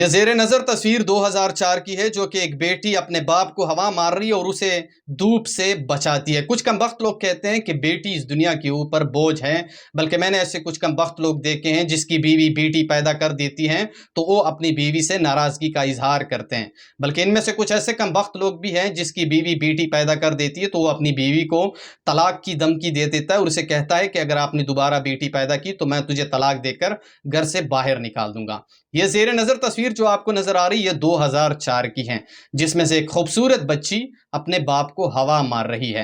یہ زیر نظر تصویر 2004 کی ہے جو کہ ایک بیٹی اپنے باپ کو ہوا مار رہی ہے اور اسے دھوپ سے بچاتی ہے۔ کچھ کم بخت لوگ کہتے ہیں کہ بیٹی اس دنیا کے اوپر بوجھ ہے، بلکہ میں نے ایسے کچھ کم بخت لوگ دیکھے ہیں جس کی بیوی بیٹی پیدا کر دیتی ہیں تو وہ اپنی بیوی سے ناراضگی کا اظہار کرتے ہیں، بلکہ ان میں سے کچھ ایسے کم بخت لوگ بھی ہیں جس کی بیوی بیٹی پیدا کر دیتی ہے تو وہ اپنی بیوی کو طلاق کی دھمکی دے دیتا ہے اور اسے کہتا ہے کہ اگر آپ نے دوبارہ بیٹی پیدا کی تو میں تجھے طلاق دے کر گھر سے باہر نکال دوں گا۔ یہ زیر نظر تصویر جو آپ کو نظر آ رہی ہے 2004 کی ہے، جس میں سے ایک خوبصورت بچی اپنے باپ کو ہوا مار رہی ہے۔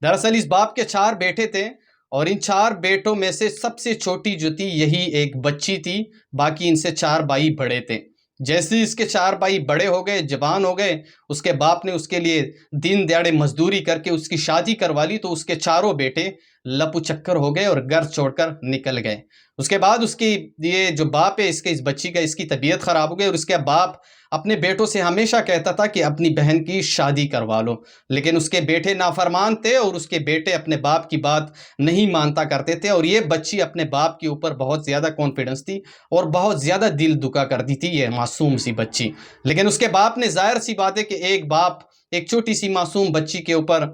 دراصل اس باپ کے 4 بیٹے تھے اور ان 4 بیٹوں میں سے سب سے چھوٹی جو تھی یہی ایک بچی تھی، باقی ان سے 4 بھائی بڑے تھے۔ جیسے اس کے 4 بھائی بڑے ہو گئے، جوان ہو گئے، اس کے باپ نے اس کے لیے دن دیہڑے مزدوری کر کے اس کی شادی کروا لی تو اس کے 4 بیٹے لپو چکر ہو گئے اور گھر چھوڑ کر نکل گئے۔ اس کے بعد اس کی یہ جو باپ ہے اس بچی کا اس کی طبیعت خراب ہو گئی اور اس کے باپ اپنے بیٹوں سے ہمیشہ کہتا تھا کہ اپنی بہن کی شادی کروا لو، لیکن اس کے بیٹے نافرمان تھے اور اس کے بیٹے اپنے باپ کی بات نہیں مانتا کرتے تھے اور یہ بچی اپنے باپ کے اوپر بہت زیادہ کانفیڈنس تھی اور بہت زیادہ دل دکا کرتی تھی یہ معصوم سی بچی۔ لیکن اس کے باپ نے ظاہر سی بات ہے کہ ایک باپ ایک چھوٹی سی معصوم بچی کے اوپر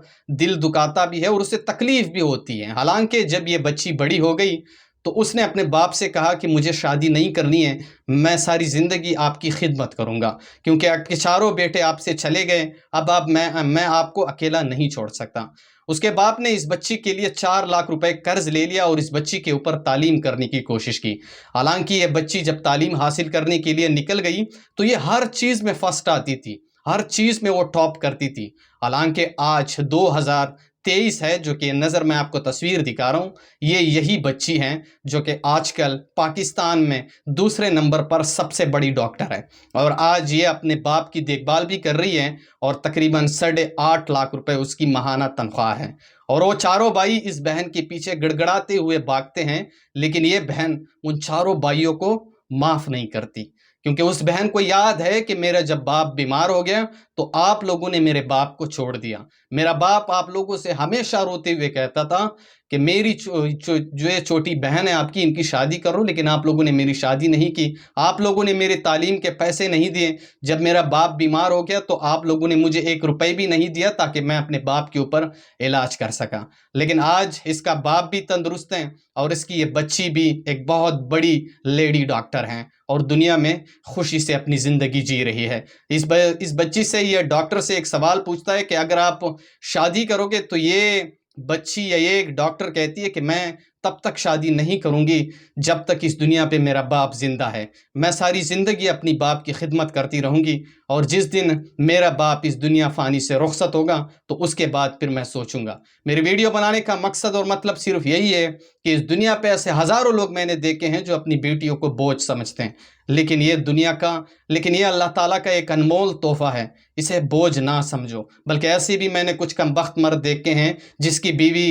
دل دکاتا بھی ہے اور اسے تکلیف بھی ہوتی ہے۔ حالانکہ جب یہ بچی بڑی ہو گئی تو اس نے اپنے باپ سے کہا کہ مجھے شادی نہیں کرنی ہے، میں ساری زندگی آپ کی خدمت کروں گا، کیونکہ آپ کے 4 بیٹے آپ سے چلے گئے، اب میں آپ کو اکیلا نہیں چھوڑ سکتا۔ اس کے باپ نے اس بچی کے لیے 4 لاکھ روپے قرض لے لیا اور اس بچی کے اوپر تعلیم کرنے کی کوشش کی۔ حالانکہ یہ بچی جب تعلیم حاصل کرنے کے لیے نکل گئی تو یہ ہر چیز میں فرسٹ آتی تھی، ہر چیز میں وہ ٹاپ کرتی تھی۔ حالانکہ آج 2023 ہے جو کہ نظر میں آپ کو تصویر دکھا رہا ہوں، یہی بچی ہیں جو کہ آج کل پاکستان میں دوسرے نمبر پر سب سے بڑی ڈاکٹر ہے اور آج یہ اپنے باپ کی دیکھ بھال بھی کر رہی ہے اور تقریباً 8.5 لاکھ روپے اس کی ماہانہ تنخواہ ہے۔ اور وہ 4 بھائی اس بہن کے پیچھے گڑگڑاتے ہوئے بھاگتے ہیں، لیکن یہ بہن ان 4 بھائیوں کو معاف نہیں کرتی، کیونکہ اس بہن کو یاد ہے کہ میرا جب باپ بیمار ہو گیا تو آپ لوگوں نے میرے باپ کو چھوڑ دیا۔ میرا باپ آپ لوگوں سے ہمیشہ روتے ہوئے کہتا تھا کہ میری جو یہ چھوٹی بہن ہے آپ کی، ان کی شادی کرو، لیکن آپ لوگوں نے میری شادی نہیں کی، آپ لوگوں نے میری تعلیم کے پیسے نہیں دیے، جب میرا باپ بیمار ہو گیا تو آپ لوگوں نے مجھے 1 روپے بھی نہیں دیا تاکہ میں اپنے باپ کے اوپر علاج کر سکا۔ لیکن آج اس کا باپ بھی تندرست ہے اور اس کی یہ بچی بھی ایک بہت بڑی لیڈی ڈاکٹر ہیں اور دنیا میں خوشی سے اپنی زندگی جی رہی ہے۔ اس بچی سے یہ ڈاکٹر سے ایک سوال پوچھتا ہے کہ اگر آپ شادی کرو گے تو یہ بچی یا یہ ایک ڈاکٹر کہتی ہے کہ میں تب تک شادی نہیں کروں گی جب تک اس دنیا پہ میرا باپ زندہ ہے، میں ساری زندگی اپنی باپ کی خدمت کرتی رہوں گی اور جس دن میرا باپ اس دنیا فانی سے رخصت ہوگا تو اس کے بعد پھر میں سوچوں گا۔ میری ویڈیو بنانے کا مقصد اور مطلب صرف یہی ہے کہ اس دنیا پہ ایسے ہزاروں لوگ میں نے دیکھے ہیں جو اپنی بیٹیوں کو بوجھ سمجھتے ہیں، لیکن یہ اللہ تعالیٰ کا ایک انمول تحفہ ہے، اسے بوجھ نہ سمجھو۔ بلکہ ایسے بھی میں نے کچھ کم بخت مرد دیکھے ہیں جس کی بیوی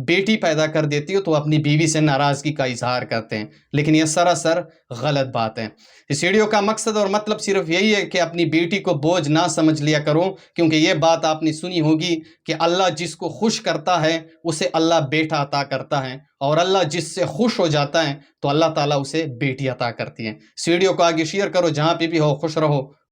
بیٹی پیدا کر دیتی ہو تو اپنی بیوی سے ناراضگی کا اظہار کرتے ہیں، لیکن یہ سراسر غلط بات ہے۔ اس ویڈیو کا مقصد اور مطلب صرف یہی ہے کہ اپنی بیٹی کو بوجھ نہ سمجھ لیا کرو، کیونکہ یہ بات آپ نے سنی ہوگی کہ اللہ جس کو خوش کرتا ہے اسے اللہ بیٹا عطا کرتا ہے اور اللہ جس سے خوش ہو جاتا ہے تو اللہ تعالیٰ اسے بیٹی عطا کرتی ہے۔ اس ویڈیو کو آگے شیئر کرو، جہاں پہ بھی ہو خوش رہو۔